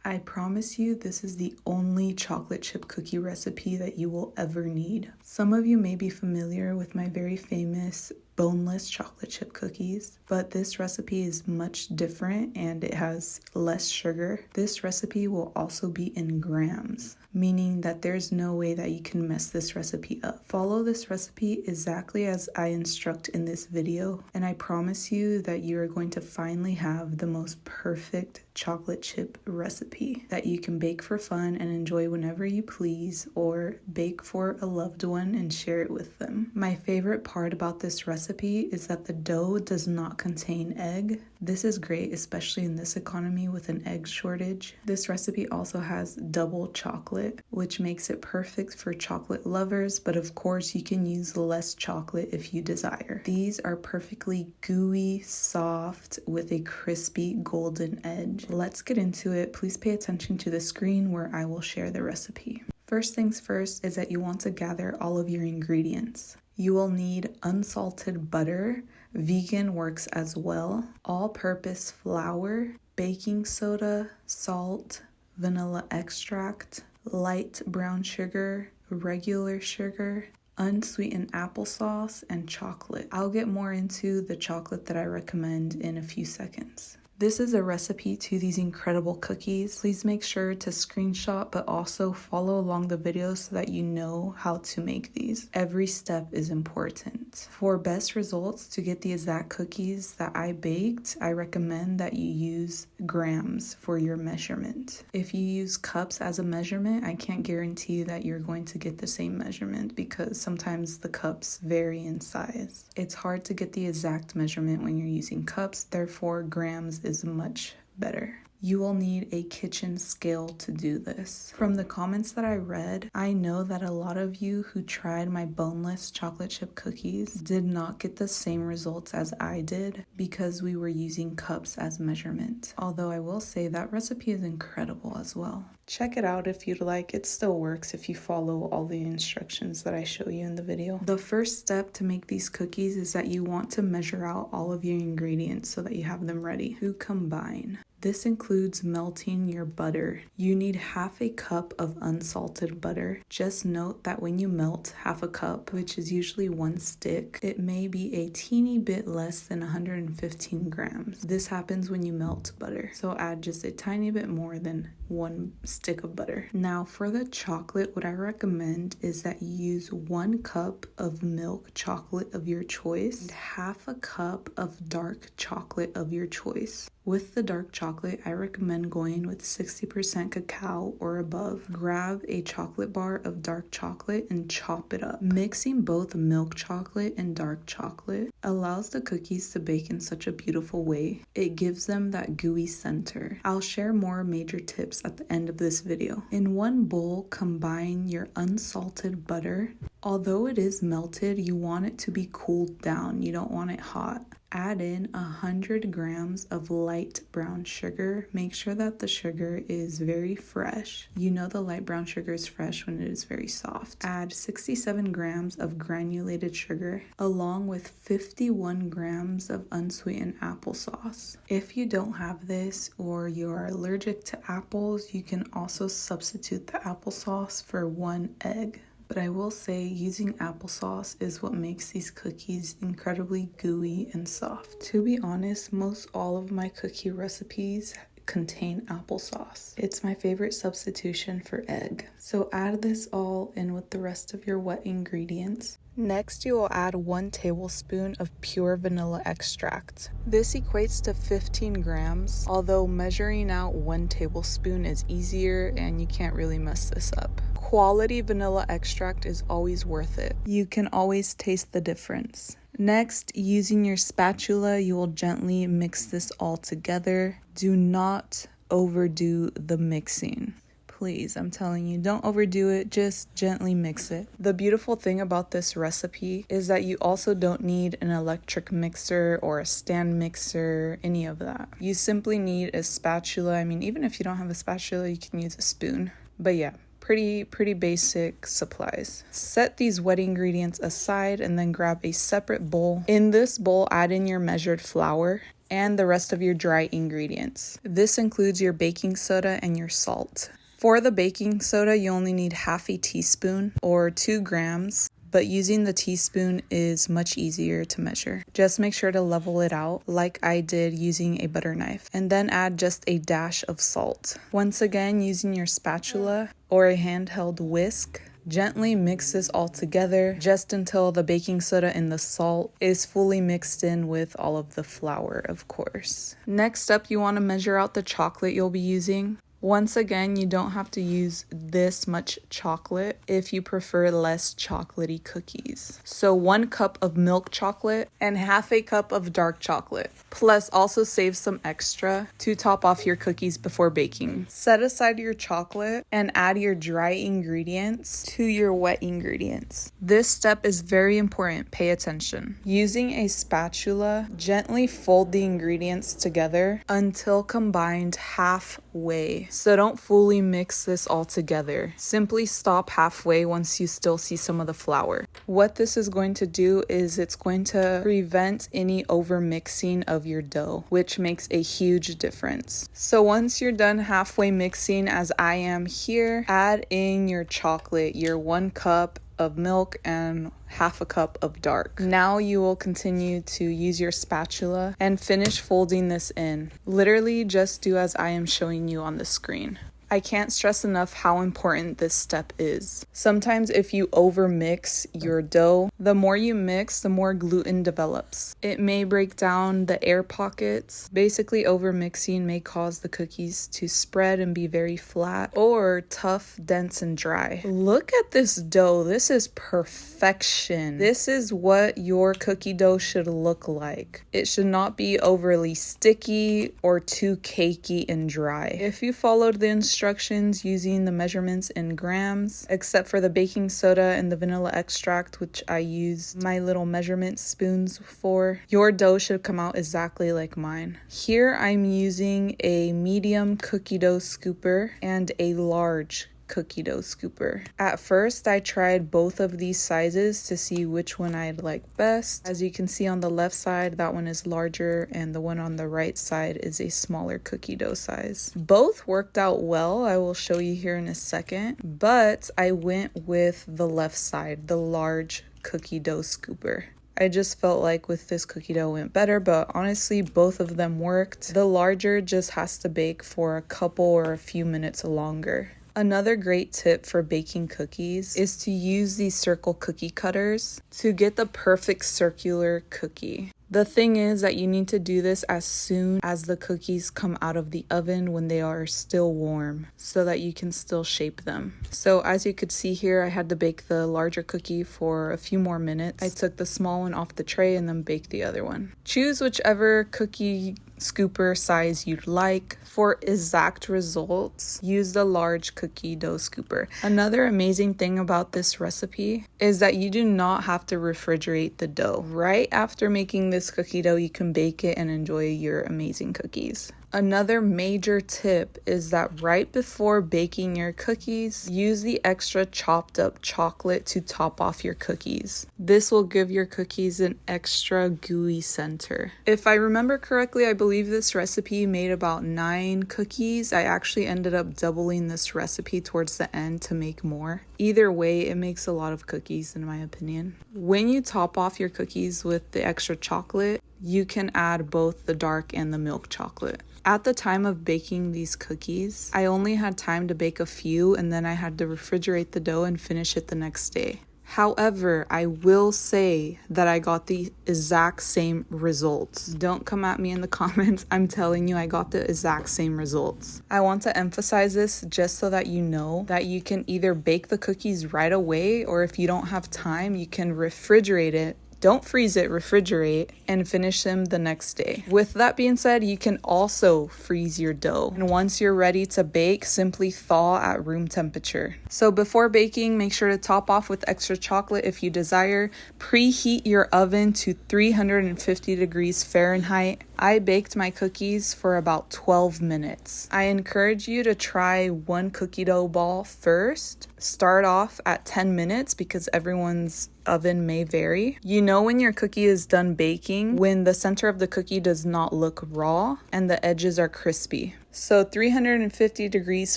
I promise you this is the only chocolate chip cookie recipe that you will ever need. Some of you may be familiar with my very famous boneless chocolate chip cookies, but this recipe is much different and it has less sugar. This recipe will also be in grams, meaning that there's no way that you can mess this recipe up. Follow this recipe exactly as I instruct in this video, and I promise you that you are going to finally have the most perfect chocolate chip recipe that you can bake for fun and enjoy whenever you please, or bake for a loved one and share it with them. My favorite part about this recipe is that the dough does not contain egg. This is great, especially in this economy with an egg shortage. This recipe also has double chocolate, which makes it perfect for chocolate lovers, but of course you can use less chocolate if you desire. These are perfectly gooey, soft, with a crispy golden edge. Let's get into it. Please pay attention to the screen where I will share the recipe. First things first is that you want to gather all of your ingredients. You will need unsalted butter, vegan works as well, all-purpose flour, baking soda, salt, vanilla extract, light brown sugar, regular sugar, unsweetened applesauce, and chocolate. I'll get more into the chocolate that I recommend in a few seconds. This is a recipe to these incredible cookies. Please make sure to screenshot, but also follow along the video so that you know how to make these. Every step is important. For best results, to get the exact cookies that I baked, I recommend that you use grams for your measurement. If you use cups as a measurement, I can't guarantee you that you're going to get the same measurement because sometimes the cups vary in size. It's hard to get the exact measurement when you're using cups, therefore grams is much better. You will need a kitchen scale to do this. From the comments that I read, I know that a lot of you who tried my boneless chocolate chip cookies did not get the same results as I did because we were using cups as measurement. Although I will say that recipe is incredible as well. Check it out if you'd like. It still works if you follow all the instructions that I show you in the video. The first step to make these cookies is that you want to measure out all of your ingredients so that you have them ready to combine. This includes melting your butter. You need half a cup of unsalted butter. Just note that when you melt half a cup, which is usually 1 stick, it may be a teeny bit less than 115 grams. This happens when you melt butter, so add just a tiny bit more than 1 stick of butter. Now for the chocolate, what I recommend is that you use 1 cup of milk chocolate of your choice and half a cup of dark chocolate of your choice. With the dark chocolate, I recommend going with 60% cacao or above. Grab a chocolate bar of dark chocolate and chop it up. Mixing both milk chocolate and dark chocolate allows the cookies to bake in such a beautiful way. It gives them that gooey center. I'll share more major tips at the end of this video. In one bowl, combine your unsalted butter. Although it is melted, you want it to be cooled down. You don't want it hot. Add in 100 grams of light brown sugar. Make sure that the sugar is very fresh. You know the light brown sugar is fresh when it is very soft. Add 67 grams of granulated sugar along with 51 grams of unsweetened applesauce. If you don't have this or you are allergic to apples, you can also substitute the applesauce for 1 egg. But I will say using applesauce is what makes these cookies incredibly gooey and soft. To be honest, most all of my cookie recipes contain applesauce. It's my favorite substitution for egg. So add this all in with the rest of your wet ingredients. Next, you will add 1 tablespoon of pure vanilla extract. This equates to 15 grams, although measuring out 1 tablespoon is easier and you can't really mess this up. Quality vanilla extract is always worth it. You can always taste the difference. Next, using your spatula, you will gently mix this all together. Do not overdo the mixing. Please, I'm telling you, don't overdo it, just gently mix it. The beautiful thing about this recipe is that you also don't need an electric mixer or a stand mixer, any of that. You simply need a spatula. I mean, even if you don't have a spatula, you can use a spoon. But yeah, pretty basic supplies. Set these wet ingredients aside and then grab a separate bowl. In this bowl, add in your measured flour. and the rest of your dry ingredients. This includes your baking soda and your salt. For the baking soda, you only need half a teaspoon or 2 grams, but using the teaspoon is much easier to measure. Just make sure to level it out like I did using a butter knife, and then add just a dash of salt. Once again, using your spatula or a handheld whisk, gently mix this all together just until the baking soda and the salt is fully mixed in with all of the flour, of course. Next up, you want to measure out the chocolate you'll be using. Once again, you don't have to use this much chocolate if you prefer less chocolatey cookies. So 1 cup of milk chocolate and half a cup of dark chocolate. Plus also save some extra to top off your cookies before baking. Set aside your chocolate and add your dry ingredients to your wet ingredients. This step is very important, pay attention. Using a spatula, gently fold the ingredients together until combined halfway. So don't fully mix this all together. Simply stop halfway once you still see some of the flour. What this is going to do is it's going to prevent any over mixing of your dough, which makes a huge difference. So once you're done halfway mixing, as I am here, add in your chocolate, your 1 cup of milk and half a cup of dark. Now you will continue to use your spatula and finish folding this in. Literally just do as I am showing you on the screen. I can't stress enough how important this step is. Sometimes if you over mix your dough, the more you mix, the more gluten develops. It may break down the air pockets. Basically, over mixing may cause the cookies to spread and be very flat or tough, dense, and dry. Look at this dough. This is perfection. This is what your cookie dough should look like. It should not be overly sticky or too cakey and dry. If you followed the instructions using the measurements in grams, except for the baking soda and the vanilla extract, which I used my little measurement spoons for, your dough should come out exactly like mine. Here I'm using a medium cookie dough scooper and a large cookie dough scooper. At first, I tried both of these sizes to see which one I'd like best. As you can see on the left side, that one is larger and the one on the right side is a smaller cookie dough size. Both worked out well, I will show you here in a second, but I went with the left side, the large cookie dough scooper. I just felt like with this cookie dough went better, but honestly, both of them worked. The larger just has to bake for a couple or a few minutes longer. Another great tip for baking cookies is to use these circle cookie cutters to get the perfect circular cookie. The thing is that you need to do this as soon as the cookies come out of the oven when they are still warm so that you can still shape them. So as you could see here, I had to bake the larger cookie for a few more minutes. I took the small one off the tray and then baked the other one. Choose whichever cookie scooper size you'd like. For exact results, use the large cookie dough scooper. Another amazing thing about this recipe is that you do not have to refrigerate the dough. Right after making this cookie dough, you can bake it and enjoy your amazing cookies. Another major tip is that right before baking your cookies, use the extra chopped up chocolate to top off your cookies. This will give your cookies an extra gooey center. If I remember correctly, I believe this recipe made about 9 cookies. I actually ended up doubling this recipe towards the end to make more. Either way, it makes a lot of cookies in my opinion. When you top off your cookies with the extra chocolate, you can add both the dark and the milk chocolate. At the time of baking these cookies, I only had time to bake a few and then I had to refrigerate the dough and finish it the next day. However, I will say that I got the exact same results. Don't come at me in the comments. I'm telling you, I got the exact same results. I want to emphasize this just so that you know that you can either bake the cookies right away, or if you don't have time, you can refrigerate it. Don't freeze it, refrigerate, and finish them the next day. With that being said, you can also freeze your dough. And once you're ready to bake, simply thaw at room temperature. So before baking, make sure to top off with extra chocolate if you desire. Preheat your oven to 350 degrees Fahrenheit. I baked my cookies for about 12 minutes. I encourage you to try one cookie dough ball first. Start off at 10 minutes because everyone's oven may vary. You know when your cookie is done baking when the center of the cookie does not look raw and the edges are crispy. So 350 degrees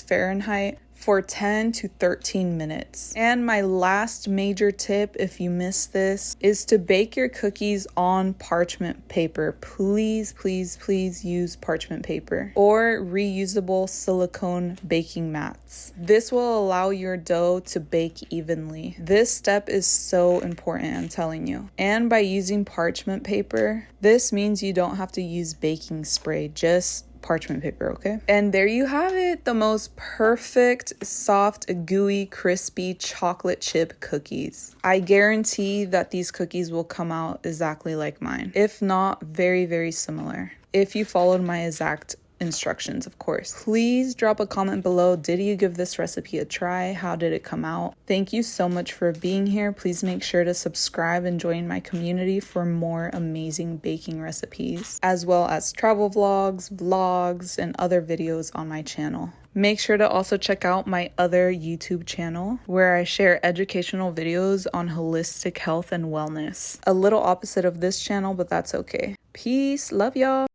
Fahrenheit for 10 to 13 minutes. And my last major tip, if you missed this, is to bake your cookies on parchment paper. Please, please, please use parchment paper or reusable silicone baking mats. This will allow your dough to bake evenly. This step is so important, I'm telling you. And by using parchment paper, this means you don't have to use baking spray, just parchment paper, okay? And there you have it, the most perfect, soft, gooey, crispy chocolate chip cookies. I guarantee that these cookies will come out exactly like mine, if not very, very similar, if you followed my exact instructions, of course. Please drop a comment below. Did you give this recipe a try? How did it come out? Thank you so much for being here. Please make sure to subscribe and join my community for more amazing baking recipes, as well as travel vlogs, and other videos on my channel. Make sure to also check out my other YouTube channel where I share educational videos on holistic health and wellness. A little opposite of this channel, but that's okay. Peace. Love y'all.